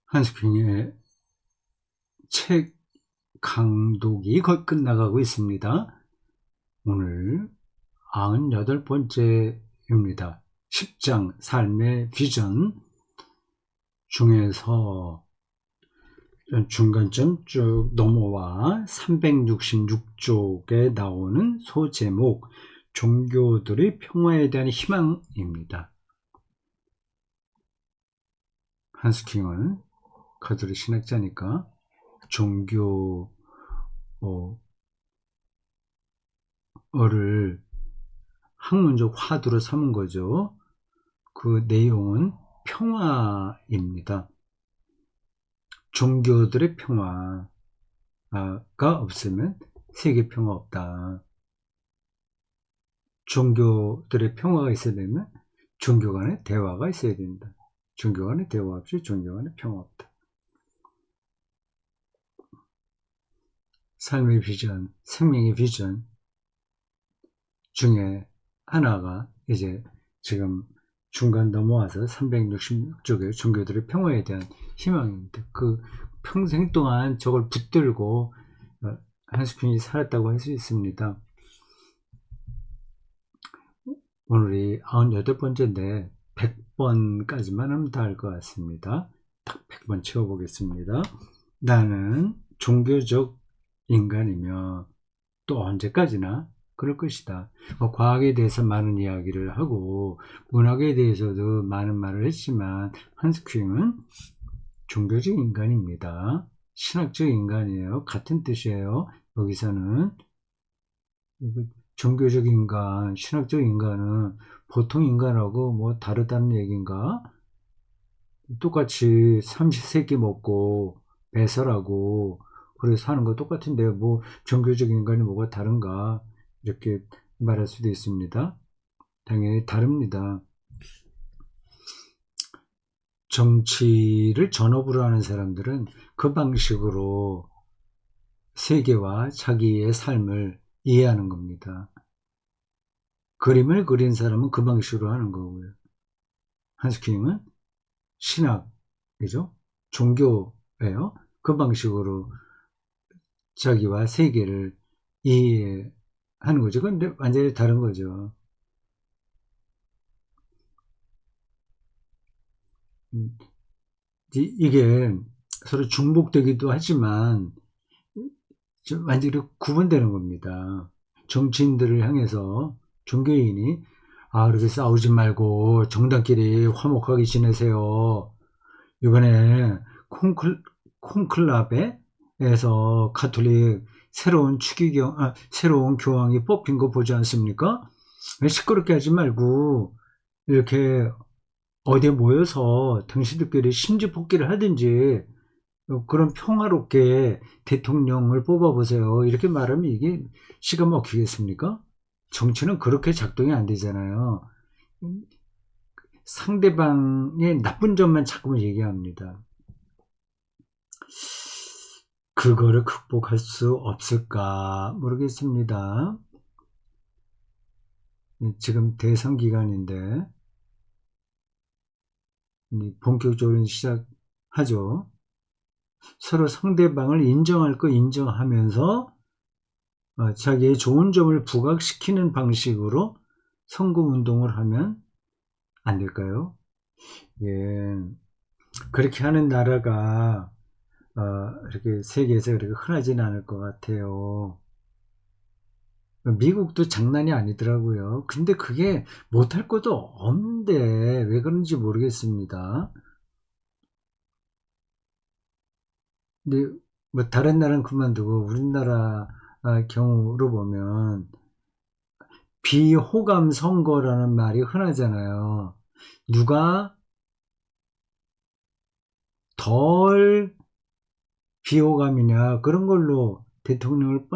한스킹의 책 강독이 거의 끝나가고 있습니다. 오늘 98번째입니다. 10장 삶의 비전 중에서 중간점 쭉 넘어와 366쪽에 나오는 소제목 종교들의 평화에 대한 희망입니다. 한스킹은 가톨릭 신학자니까 종교어를 학문적 화두로 삼은 거죠. 그 내용은 평화입니다. 종교들의 평화가 없으면 세계 평화 없다. 종교들의 평화가 있어야 되면 종교 간의 대화가 있어야 된다. 종교 간의 대화 없이 종교 간의 평화 없다. 삶의 비전, 생명의 비전 중에 하나가 이제 지금 중간 넘어와서 366쪽의 종교들의 평화에 대한 희망입니다. 그 평생 동안 저걸 붙들고 한스퀸이 살았다고 할 수 있습니다. 오늘이 98번째인데 100번까지만 하면 다 할 것 같습니다. 딱 100번 채워보겠습니다. 나는 종교적 인간이며 또 언제까지나 그럴 것이다. 과학에 대해서 많은 이야기를 하고 문학에 대해서도 많은 말을 했지만 한스킹은 종교적 인간입니다. 신학적 인간이에요. 같은 뜻이에요. 여기서는 종교적 인간, 신학적 인간은 보통 인간하고 뭐 다르다는 얘기인가? 똑같이 삼시세끼 먹고 배설하고 그래서 사는 거 똑같은데 뭐 종교적 인간이 뭐가 다른가 이렇게 말할 수도 있습니다. 당연히 다릅니다. 정치를 전업으로 하는 사람들은 그 방식으로 세계와 자기의 삶을 이해하는 겁니다. 그림을 그린 사람은 그 방식으로 하는 거고요. 한스킹은 신학이죠. 종교예요. 그 방식으로 자기와 세계를 이해하는 거죠. 근데 완전히 다른 거죠. 이게 서로 중복되기도 하지만 완전히 구분되는 겁니다. 정치인들을 향해서 종교인이 그렇게 싸우지 말고 정당끼리 화목하게 지내세요. 이번에 콘클라베에서 가톨릭 새로운 교황이 뽑힌 거 보지 않습니까? 시끄럽게 하지 말고 이렇게 어디에 모여서 당신들끼리 심지폭기를 하든지 그런 평화롭게 대통령을 뽑아보세요. 이렇게 말하면 이게 시가 먹히겠습니까? 정치는 그렇게 작동이 안 되잖아요. 상대방의 나쁜 점만 자꾸만 얘기합니다. 그거를 극복할 수 없을까 모르겠습니다. 지금 대선 기간인데 본격적으로 시작하죠. 서로 상대방을 인정할 거 인정하면서 자기의 좋은 점을 부각시키는 방식으로 선거운동을 하면 안 될까요? 예, 그렇게 하는 나라가 이렇게 세계에서 그렇게 흔하지는 않을 것 같아요. 미국도 장난이 아니더라고요. 근데 그게 못할 것도 없는데 왜 그런지 모르겠습니다. 근데 뭐 다른 나라는 그만두고 우리나라 경우로 보면 비호감 선거라는 말이 흔하잖아요. 누가 덜 비호감이냐 그런 걸로 대통령을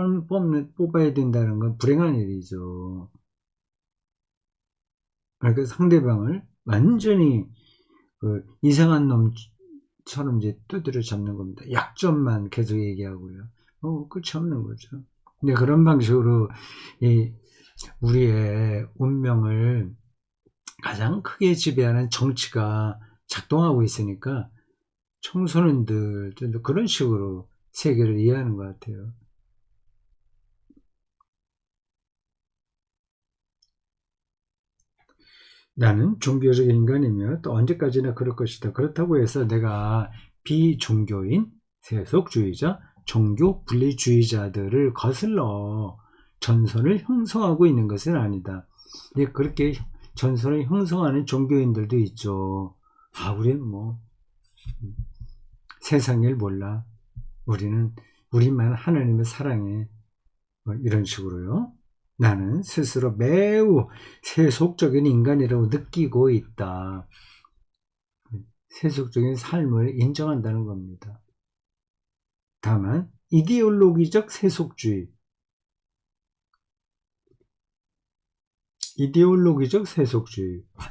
뽑아야 된다는 건 불행한 일이죠. 그러니까 상대방을 완전히 이상한 놈처럼 이제 두드려 잡는 겁니다. 약점만 계속 얘기하고요. 끝이 없는 거죠. 근데 그런 방식으로 우리의 운명을 가장 크게 지배하는 정치가 작동하고 있으니까 청소년들도 그런 식으로 세계를 이해하는 것 같아요. 나는 종교적 인간이며 또 언제까지나 그럴 것이다. 그렇다고 해서 내가 비종교인, 세속주의자, 종교 분리주의자들을 거슬러 전선을 형성하고 있는 것은 아니다. 그렇게 전선을 형성하는 종교인들도 있죠. 우리는 뭐 세상 일 몰라. 우리만 하나님의 사랑해. 이런 식으로요. 나는 스스로 매우 세속적인 인간이라고 느끼고 있다. 세속적인 삶을 인정한다는 겁니다. 다만 이데올로기적 세속주의,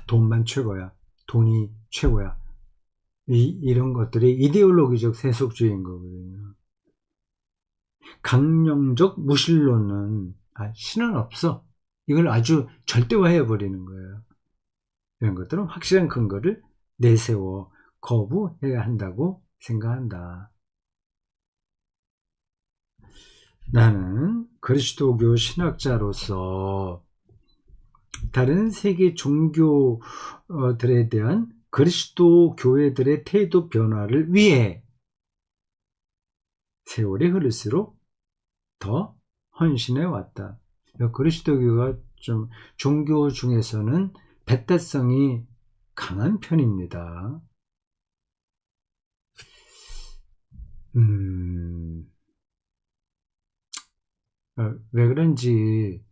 돈만 최고야, 돈이 최고야, 이런 것들이 이데올로기적 세속주의인 거거든요. 강령적 무신론은 신은 없어. 이걸 아주 절대화해 버리는 거예요. 이런 것들은 확실한 근거를 내세워 거부해야 한다고 생각한다. 나는 그리스도교 신학자로서 다른 세계 종교들에 대한 그리스도 교회들의 태도 변화를 위해 세월이 흐를수록 더 헌신해 왔다. 그리스도교가 좀 종교 중에서는 배타성이 강한 편입니다. 왜 그런지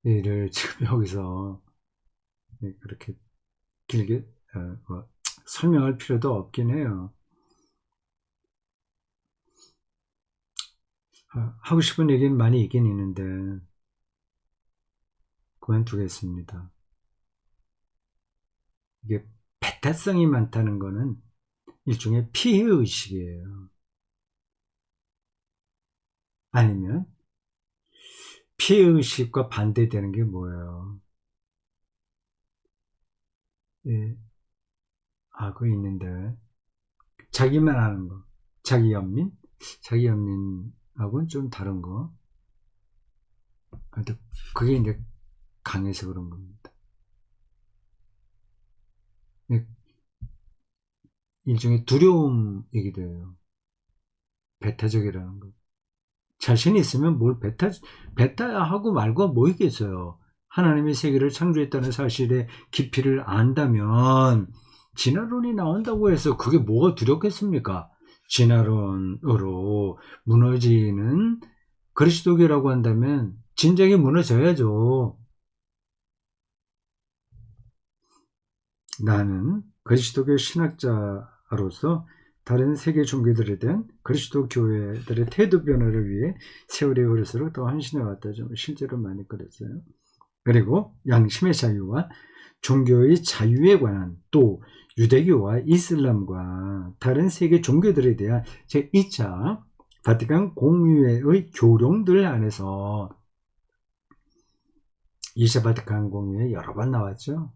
이를 지금 여기서 그렇게 길게 설명할 필요도 없긴 해요. 하고 싶은 얘기는 많이 있긴 있는데 그만두겠습니다. 이게 배타성이 많다는 거는 일종의 피해의식이에요. 아니면 피해의식과 반대되는 게 뭐예요? 그거 있는데 자기만 아는 거, 자기연민하고는 좀 다른 거. 그게 이제 강해서 그런 겁니다. 일종의 두려움이기도 해요. 배타적이라는 거. 자신이 있으면 뭘 배타하고 말고 뭐 있겠어요. 하나님이 세계를 창조했다는 사실의 깊이를 안다면 진화론이 나온다고 해서 그게 뭐가 두렵겠습니까? 진화론으로 무너지는 그리스도교라고 한다면 진작에 무너져야죠. 나는 그리스도교 신학자로서 다른 세계 종교들에 대한 그리스도 교회들의 태도 변화를 위해 세월이 흐를수록 더 헌신해 왔다. 좀 실제로 많이 그랬어요. 그리고 양심의 자유와 종교의 자유에 관한 또 유대교와 이슬람과 다른 세계 종교들에 대한 제2차 바티칸 공유회의 교룡들 안에서 2차 바티칸 공유회 여러 번 나왔죠.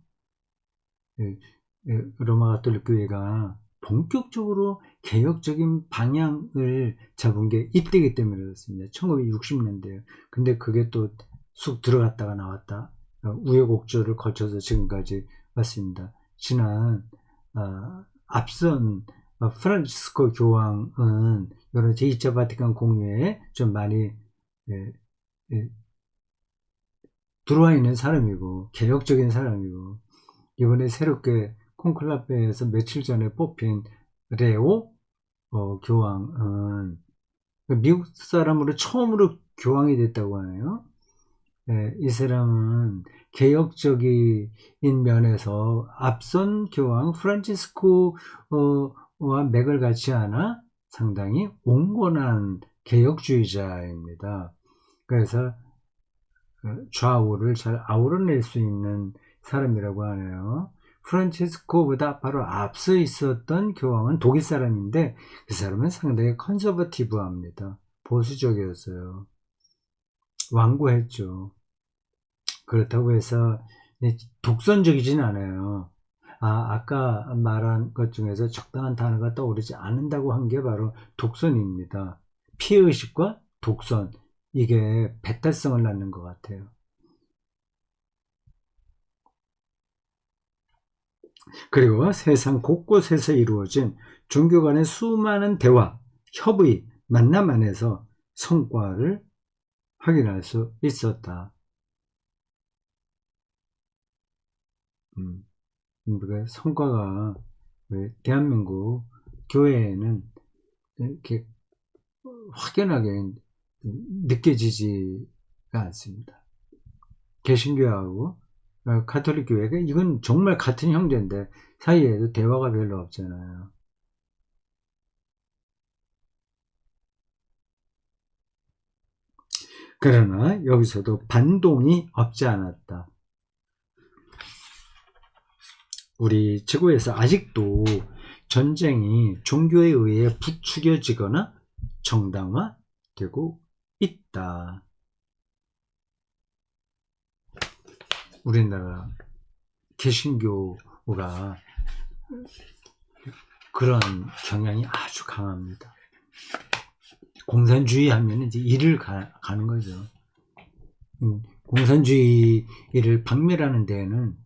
로마 가톨릭 교회가 본격적으로 개혁적인 방향을 잡은 게 이때이기 때문에 그렇습니다. 1960년대에. 근데 그게 또 쑥 들어갔다가 나왔다. 우여곡절을 거쳐서 지금까지 왔습니다. 지난 앞선 프란치스코 교황은 여러 제2차 바티칸 공유회에 좀 많이 들어와 있는 사람이고 개혁적인 사람이고 이번에 새롭게 콘클라베에서 며칠 전에 뽑힌 레오 교황은 미국 사람으로 처음으로 교황이 됐다고 하네요. 이 사람은 개혁적인 면에서 앞선 교황 프란치스코와 맥을 같지 않아 상당히 온건한 개혁주의자입니다. 그래서 좌우를 잘 아우러낼 수 있는 사람이라고 하네요. 프란치스코보다 바로 앞서 있었던 교황은 독일 사람인데 그 사람은 상당히 컨서버티브합니다. 보수적이었어요. 완고했죠. 그렇다고 해서 독선적이진 않아요. 아까 말한 것 중에서 적당한 단어가 떠오르지 않는다고 한 게 바로 독선입니다. 피해의식과 독선, 이게 배탈성을 낳는 것 같아요. 그리고 세상 곳곳에서 이루어진 종교 간의 수많은 대화, 협의, 만남 안에서 성과를 확인할 수 있었다. 성과가 대한민국 교회에는 이렇게 확연하게 느껴지지가 않습니다. 개신교하고 가톨릭 교회가 이건 정말 같은 형제인데 사이에도 대화가 별로 없잖아요. 그러나 여기서도 반동이 없지 않았다. 우리 지구에서 아직도 전쟁이 종교에 의해 부추겨지거나 정당화되고 있다. 우리나라 개신교가 그런 경향이 아주 강합니다. 공산주의 하면 이제 이를 가는 거죠. 공산주의를 박멸하는 데에는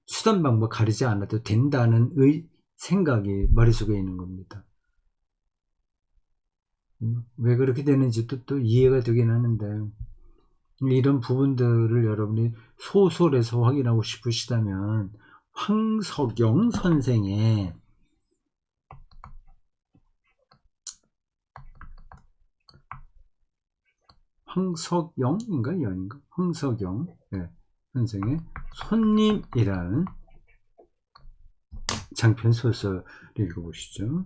수단 방법 가리지 않아도 된다는 생각이 머릿속에 있는 겁니다. 왜 그렇게 되는지도 또 이해가 되긴 하는데, 이런 부분들을 여러분이 소설에서 확인하고 싶으시다면 황석영 선생의 황석영인가 연인가 황석영 선생의 손님이라는 장편 소설을 읽어보시죠.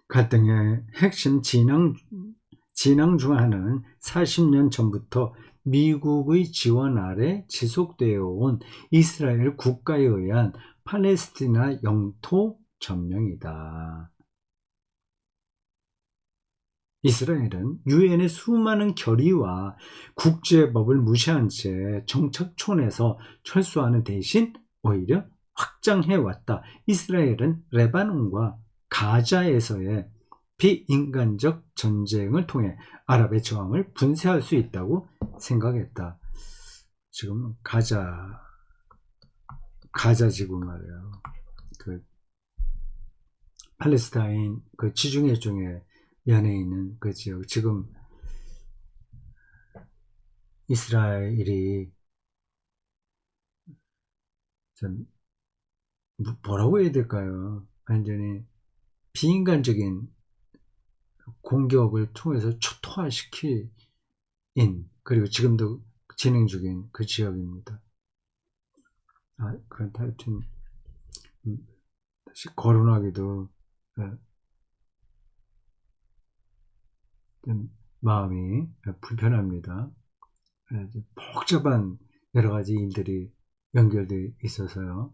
갈등의 핵심 진앙 중 하나는 40년 전부터 미국의 지원 아래 지속되어 온 이스라엘 국가에 의한 팔레스티나 영토 점령이다. 이스라엘은 유엔의 수많은 결의와 국제법을 무시한 채 정착촌에서 철수하는 대신 오히려 확장해왔다. 이스라엘은 레바논과 가자에서의 비인간적 전쟁을 통해 아랍의 저항을 분쇄할 수 있다고 생각했다. 지금 가자 지금 말이에요. 그 팔레스타인 그 지중해 쪽에 연예인은 그 지역 지금 이스라엘이 좀 뭐라고 해야 될까요? 완전히 비인간적인 공격을 통해서 초토화시킨 그리고 지금도 진행 중인 그 지역입니다. 그런 하여튼 다시 거론하기도 마음이 불편합니다. 복잡한 여러 가지 일들이 연결되어 있어서요.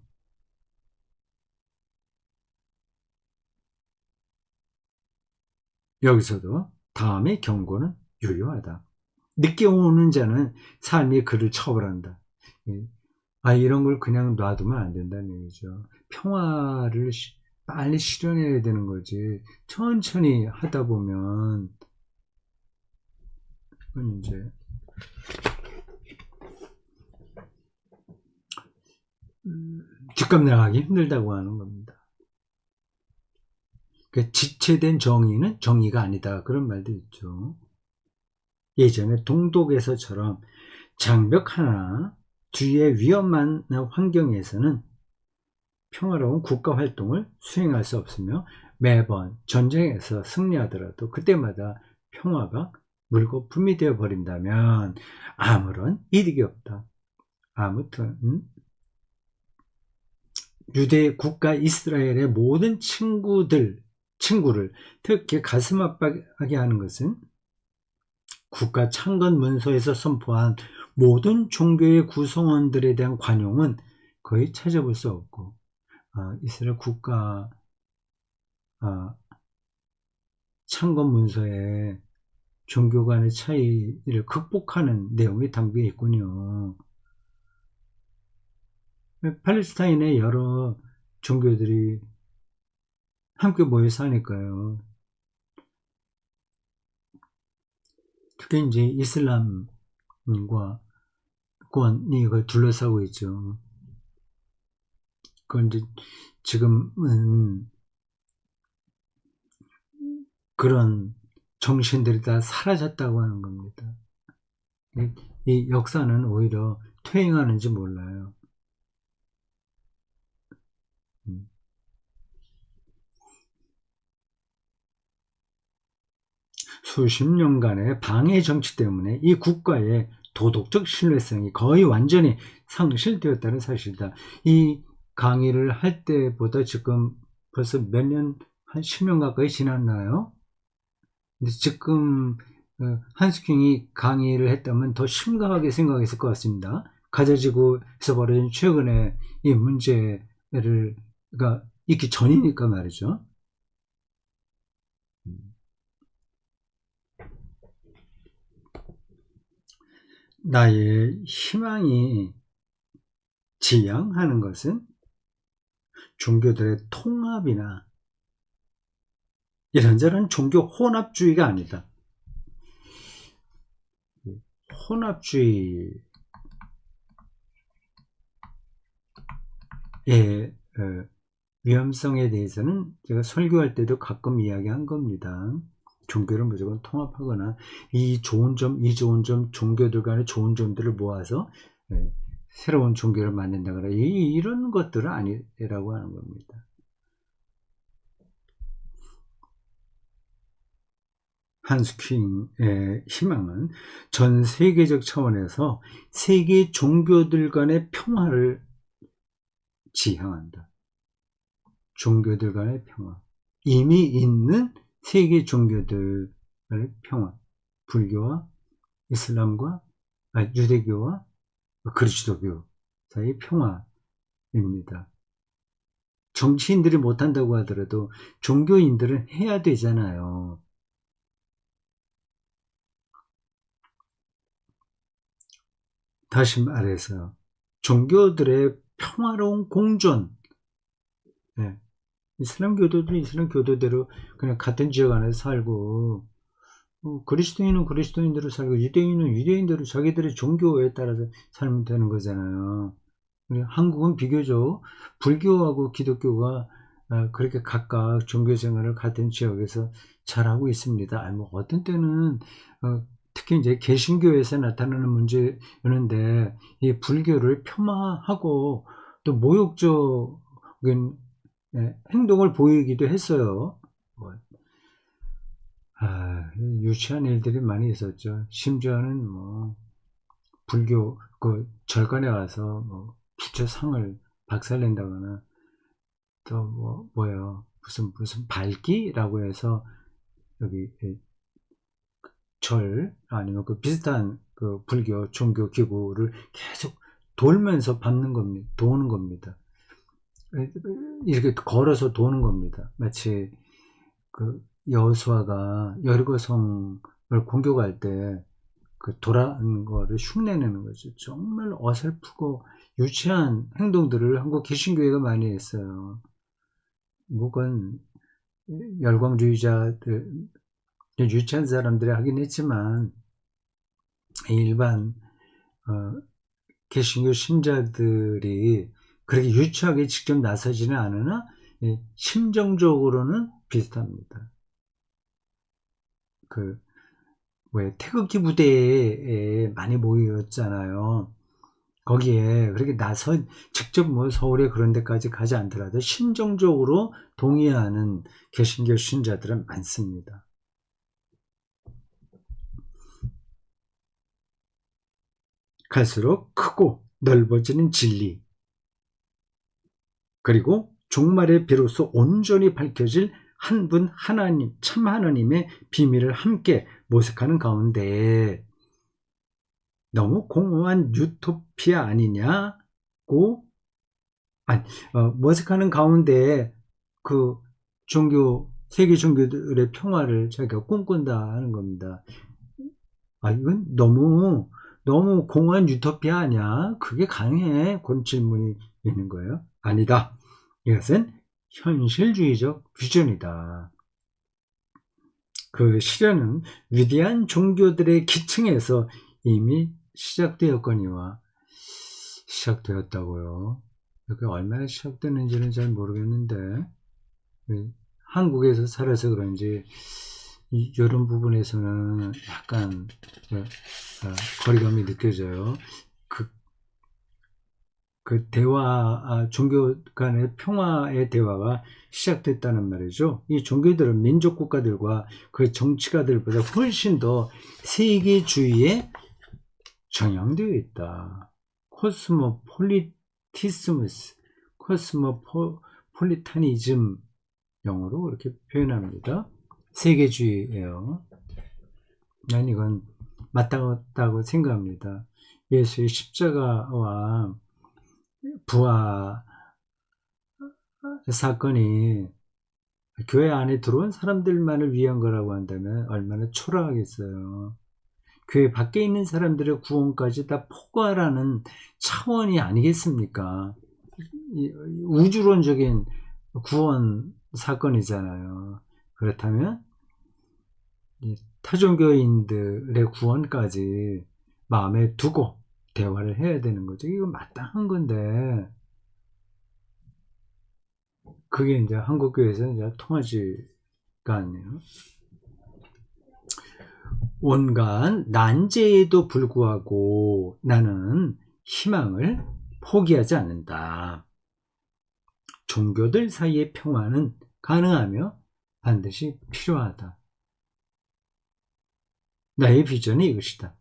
여기서도 다음의 경고는 유효하다. 늦게 오는 자는 삶이 그를 처벌한다. 이런 걸 그냥 놔두면 안 된다는 얘기죠. 평화를 빨리 실현해야 되는 거지. 천천히 하다 보면 이제 뒷감 나가기 힘들다고 하는 겁니다. 지체된 정의는 정의가 아니다. 그런 말도 있죠. 예전에 동독에서처럼 장벽 하나 뒤에 위험한 환경에서는 평화로운 국가 활동을 수행할 수 없으며 매번 전쟁에서 승리하더라도 그때마다 평화가 물거품이 되어 버린다면 아무런 이득이 없다. 아무튼 유대 국가 이스라엘의 모든 친구를 특히 가슴 아파하게 하는 것은 국가 창건 문서에서 선포한 모든 종교의 구성원들에 대한 관용은 거의 찾아볼 수 없고 이스라엘 국가 창건 문서에 종교 간의 차이를 극복하는 내용이 담겨 있군요. 팔레스타인의 여러 종교들이 함께 모여 사니까요. 특히 이제 이슬람과 권이 이걸 둘러싸고 있죠. 그건 이제 지금은 그런 정신들이 다 사라졌다고 하는 겁니다. 이 역사는 오히려 퇴행하는지 몰라요. 수십 년간의 방해 정치 때문에 이 국가의 도덕적 신뢰성이 거의 완전히 상실되었다는 사실이다. 이 강의를 할 때보다 지금 벌써 몇 년, 한 10년 가까이 지났나요? 근데 지금 한스킹이 강의를 했다면 더 심각하게 생각했을 것 같습니다. 가자지구에서 벌어진 최근의 이 문제를 있기 전이니까 말이죠. 나의 희망이 지향하는 것은 종교들의 통합이나 이런저런 종교 혼합주의가 아니다. 혼합주의의 위험성에 대해서는 제가 설교할 때도 가끔 이야기한 겁니다. 종교를 무조건 통합하거나 이 좋은 점, 이 좋은 점, 종교들 간의 좋은 점들을 모아서 새로운 종교를 만든다거나 이런 것들은 아니라고 하는 겁니다. 한스킹의 희망은 전 세계적 차원에서 세계 종교들 간의 평화를 지향한다. 종교들 간의 평화. 이미 있는 세계 종교들 간의 평화. 불교와 이슬람과 유대교와 그리스도교 사이의 평화입니다. 정치인들이 못한다고 하더라도 종교인들은 해야 되잖아요. 다시 말해서 종교들의 평화로운 공존. 네. 이슬람 교도도 이슬람 교도대로 그냥 같은 지역 안에서 살고 그리스도인은 그리스도인대로 살고 유대인은 유대인대로 자기들의 종교에 따라서 살면 되는 거잖아요. 한국은 비교적 불교하고 기독교가 그렇게 각각 종교 생활을 같은 지역에서 잘하고 있습니다. 뭐 어떤 때는 특히 이제 개신교에서 나타나는 문제였는데 이 불교를 폄하하고 또 모욕적인 행동을 보이기도 했어요. 유치한 일들이 많이 있었죠. 심지어는 불교 그 절간에 와서 부처상을 박살낸다거나 또 무슨 밝기라고 해서 여기 절 아니면 그 비슷한 그 불교 종교 기구를 계속 돌면서 밟는 겁니다. 도는 겁니다. 이렇게 걸어서 도는 겁니다. 마치 그 여호수아가 여리고성을 공격할 때 그 돌아가는 거를 흉내내는 거죠. 정말 어설프고 유치한 행동들을 한국 개신교회가 많이 했어요. 물론 열광주의자들 유치한 사람들이 하긴 했지만 일반 개신교 신자들이 그렇게 유치하게 직접 나서지는 않으나 심정적으로는 비슷합니다. 왜 태극기 부대에 많이 모였잖아요. 거기에 그렇게 직접 서울에 그런 데까지 가지 않더라도 심정적으로 동의하는 개신교 신자들은 많습니다. 갈수록 크고 넓어지는 진리, 그리고 종말에 비로소 온전히 밝혀질 한 분 하나님, 참 하나님의 비밀을 함께 모색하는 가운데 너무 공허한 유토피아 아니냐고 모색하는 가운데 그 세계 종교들의 평화를 자기가 꿈꾼다 하는 겁니다. 이건 너무 공허한 유토피아 아니야? 그게 강해. 그런 질문이 있는 거예요? 아니다. 이것은 현실주의적 비전이다. 그 실현은 위대한 종교들의 기층에서 이미 시작되었거니와 시작되었다고요. 그게 얼마나 시작되는지는 잘 모르겠는데 한국에서 살아서 그런지 이런 부분에서는 약간 거리감이 느껴져요. 그 대화, 종교 간의 평화의 대화가 시작됐다는 말이죠. 이 종교들은 민족 국가들과 그 정치가들보다 훨씬 더 세계주의에 정향되어 있다. 코스모폴리티스무스, 코스모폴리타니즘 영어로 이렇게 표현합니다. 세계주의예요. 난 이건 맞다고 생각합니다. 예수의 십자가와 부활 사건이 교회 안에 들어온 사람들만을 위한 거라고 한다면 얼마나 초라하겠어요. 교회 밖에 있는 사람들의 구원까지 다 포괄하는 차원이 아니겠습니까? 우주론적인 구원 사건이잖아요. 그렇다면 타종교인들의 구원까지 마음에 두고 대화를 해야 되는 거죠. 이거 마땅한 건데 그게 이제 한국교회에서는 이제 통하지가 않네요. 온갖 난제에도 불구하고 나는 희망을 포기하지 않는다. 종교들 사이의 평화는 가능하며 반드시 필요하다. 나의 비전이 이것이다.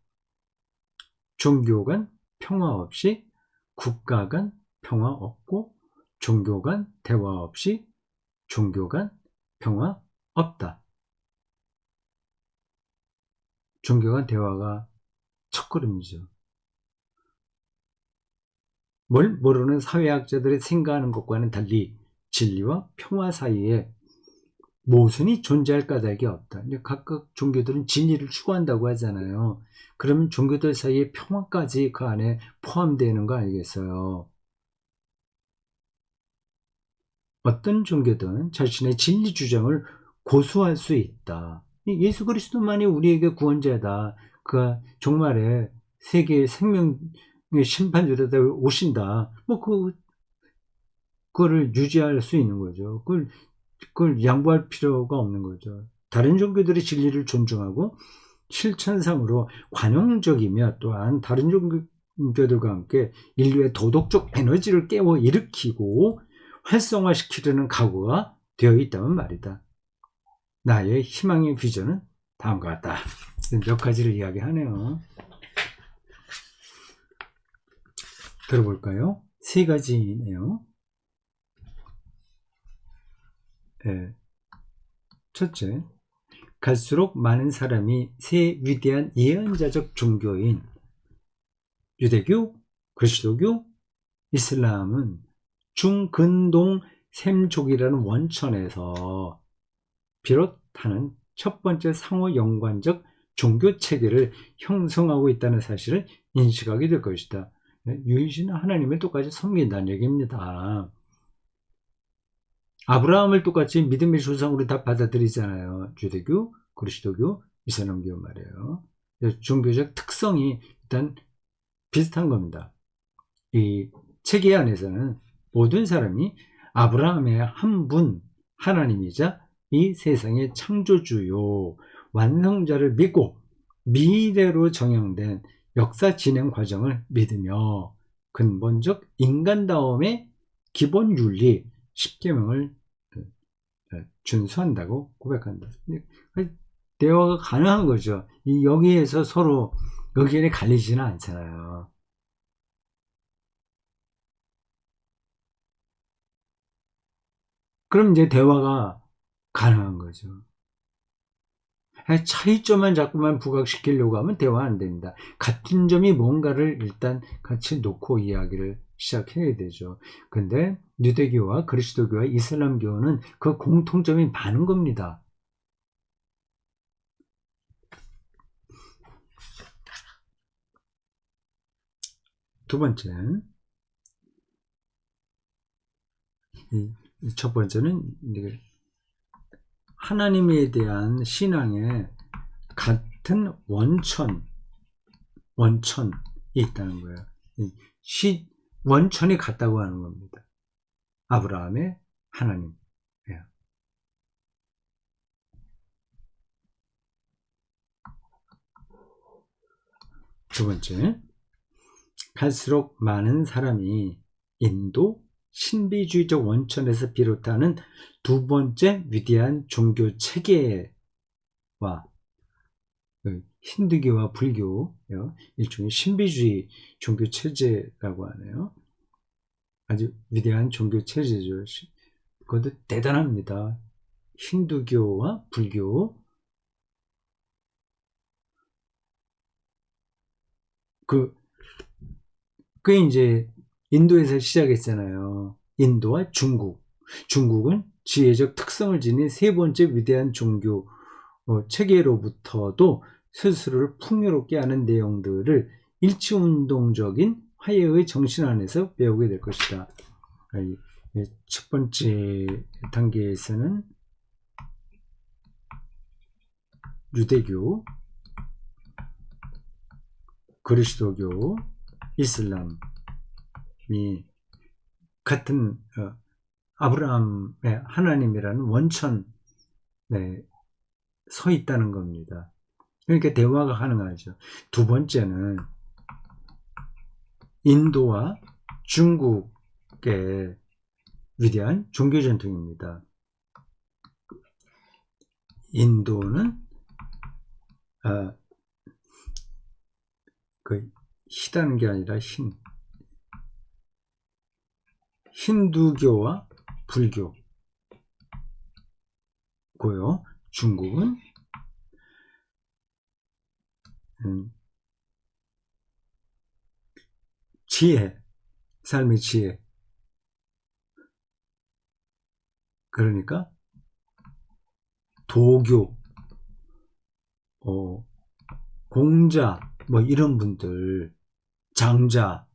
종교 간 평화 없이 국가 간 평화 없고 종교 간 대화 없이 종교 간 평화 없다. 종교 간 대화가 첫걸음이죠. 뭘 모르는 사회학자들이 생각하는 것과는 달리 진리와 평화 사이에 모순이 존재할 까닭이 없다. 각각 종교들은 진리를 추구한다고 하잖아요. 그러면 종교들 사이에 평화까지 그 안에 포함되는 거 아니겠어요? 어떤 종교든 자신의 진리 주장을 고수할 수 있다. 예수 그리스도만이 우리에게 구원자다. 그가 종말에 세계의 생명의 심판주로다 오신다. 그거를 유지할 수 있는 거죠. 그걸 양보할 필요가 없는 거죠. 다른 종교들의 진리를 존중하고 실천상으로 관용적이며 또한 다른 종교들과 함께 인류의 도덕적 에너지를 깨워 일으키고 활성화시키려는 각오가 되어 있다면 말이다. 나의 희망의 비전은 다음과 같다. 몇 가지를 이야기하네요. 들어볼까요? 세 가지네요. 네. 첫째, 갈수록 많은 사람이 새 위대한 예언자적 종교인 유대교, 그리스도교, 이슬람은 중근동 샘족이라는 원천에서 비롯하는 첫 번째 상호 연관적 종교 체계를 형성하고 있다는 사실을 인식하게 될 것이다. 유일신 하나님을 똑같이 섬긴다는 얘기입니다. 아브라함을 똑같이 믿음의 조상으로 다 받아들이잖아요. 유대교, 그리스도교, 이슬람교 말이에요. 종교적 특성이 일단 비슷한 겁니다. 이 체계 안에서는 모든 사람이 아브라함의 한 분 하나님이자 이 세상의 창조주요 완성자를 믿고 미래로 정형된 역사 진행 과정을 믿으며 근본적 인간다움의 기본 윤리 10계명을 준수한다고 고백한다. 대화가 가능한 거죠. 여기에서 서로 의견이 갈리지는 않잖아요. 그럼 이제 대화가 가능한 거죠. 차이점만 자꾸만 부각시키려고 하면 대화 안 됩니다. 같은 점이 뭔가를 일단 같이 놓고 이야기를 시작해야 되죠. 근데 유대교와 그리스도교와 이슬람교는 그 공통점이 많은 겁니다. 두 번째, 첫 번째는 하나님에 대한 신앙에 같은 원천이 있다는 거예요. 원천이 같다고 하는 겁니다. 아브라함의 하나님. 두 번째, 갈수록 많은 사람이 인도 신비주의적 원천에서 비롯하는 두 번째 위대한 종교 체계와 힌두교와 불교, 일종의 신비주의 종교 체제라고 하네요. 아주 위대한 종교 체제죠. 그것도 대단합니다. 힌두교와 불교. 그게 이제 인도에서 시작했잖아요. 인도와 중국. 중국은 지혜적 특성을 지닌 세 번째 위대한 종교 체계로부터도 스스로를 풍요롭게 하는 내용들을 일치운동적인 화해의 정신 안에서 배우게 될 것이다. 첫 번째 단계에서는 유대교, 그리스도교, 이슬람이 같은 아브라함의 하나님이라는 원천에 서 있다는 겁니다. 그러니까 대화가 가능하죠. 두 번째는 인도와 중국의 위대한 종교 전통입니다. 인도는 희다는 게 아니라 힌두교와 불교고요. 중국은 지혜, 삶의 지혜. 그러니까 도교, 공자, 이런 분들, 장자,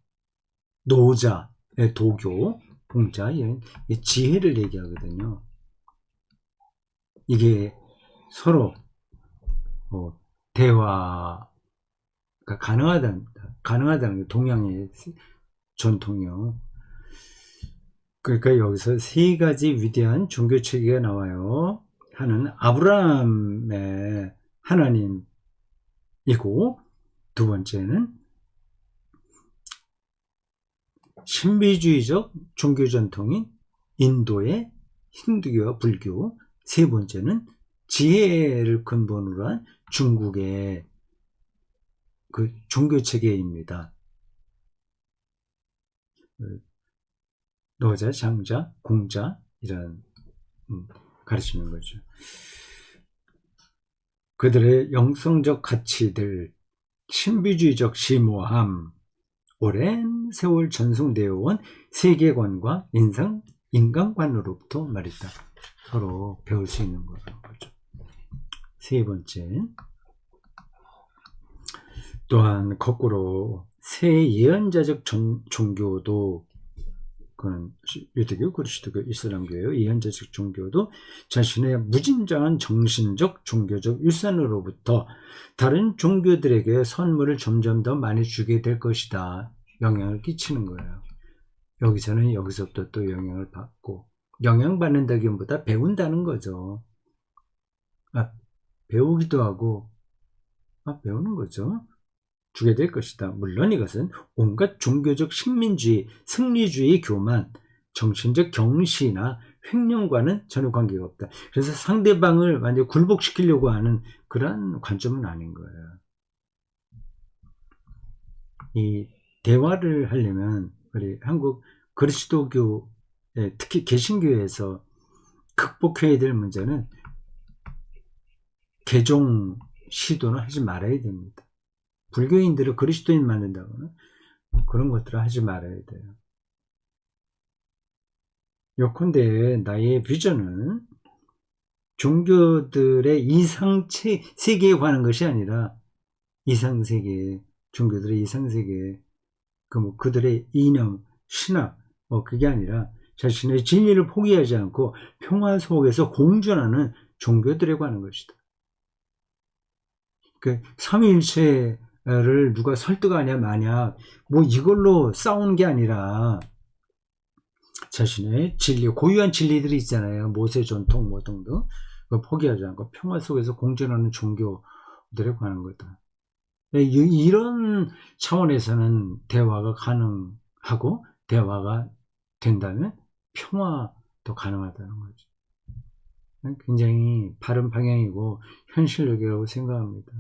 노자의 도교, 공자, 이런 지혜를 얘기하거든요. 이게 서로 대화가 가능하다는 게 동양의 전통이요. 그러니까 여기서 세 가지 위대한 종교 체계가 나와요. 하나는 아브라함의 하나님이고, 두 번째는 신비주의적 종교 전통인 인도의 힌두교와 불교, 세 번째는 지혜를 근본으로 한 중국의 그 종교 체계입니다. 노자, 장자, 공자 이런 가르치는 거죠. 그들의 영성적 가치들, 신비주의적 심오함, 오랜 세월 전송되어 온 세계관과 인간관으로부터 말이다. 서로 배울 수 있는 거죠. 세 번째, 또한 거꾸로 새 예언자적 종교도, 그건 유대교, 그리스도교, 이슬람교예요. 예언자적 종교도 자신의 무진장한 정신적, 종교적 일산으로부터 다른 종교들에게 선물을 점점 더 많이 주게 될 것이다. 영향을 끼치는 거예요. 여기서는 여기서부터 또 영향을 받고, 영향받는다기보다 배운다는 거죠. 배우기도 하고, 배우는 거죠. 주게 될 것이다. 물론 이것은 온갖 종교적 식민주의, 승리주의 교만, 정신적 경시나 횡령과는 전혀 관계가 없다. 그래서 상대방을 완전히 굴복시키려고 하는 그런 관점은 아닌 거예요. 이 대화를 하려면 우리 한국 그리스도교, 특히 개신교에서 극복해야 될 문제는 개종 시도는 하지 말아야 됩니다. 불교인들을 그리스도인 만든다거나 그런 것들을 하지 말아야 돼요. 요컨대 나의 비전은 종교들의 이상세계에 관한 것이 아니라 이상세계, 종교들의 이상세계, 그들의 이념, 신학, 그게 아니라 자신의 진리를 포기하지 않고 평화 속에서 공존하는 종교들에 관한 것이다. 그 삼위일체를 누가 설득하냐 마냐 뭐 이걸로 싸우는 게 아니라 자신의 진리, 고유한 진리들이 있잖아요. 모세 전통 뭐 등등 포기하지 않고 평화 속에서 공존하는 종교들에 관한 거다. 이런 차원에서는 대화가 가능하고 대화가 된다면 평화도 가능하다는 거죠. 굉장히 바른 방향이고 현실적이라고 생각합니다.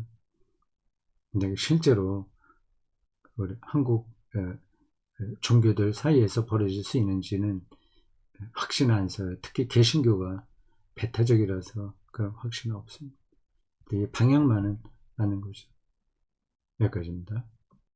근데 실제로 우리 한국 종교들 사이에서 벌어질 수 있는지는 확신 안 서요. 특히 개신교가 배타적이라서 그런 확신은 없습니다. 방향만은 맞는 거죠. 여기까지입니다.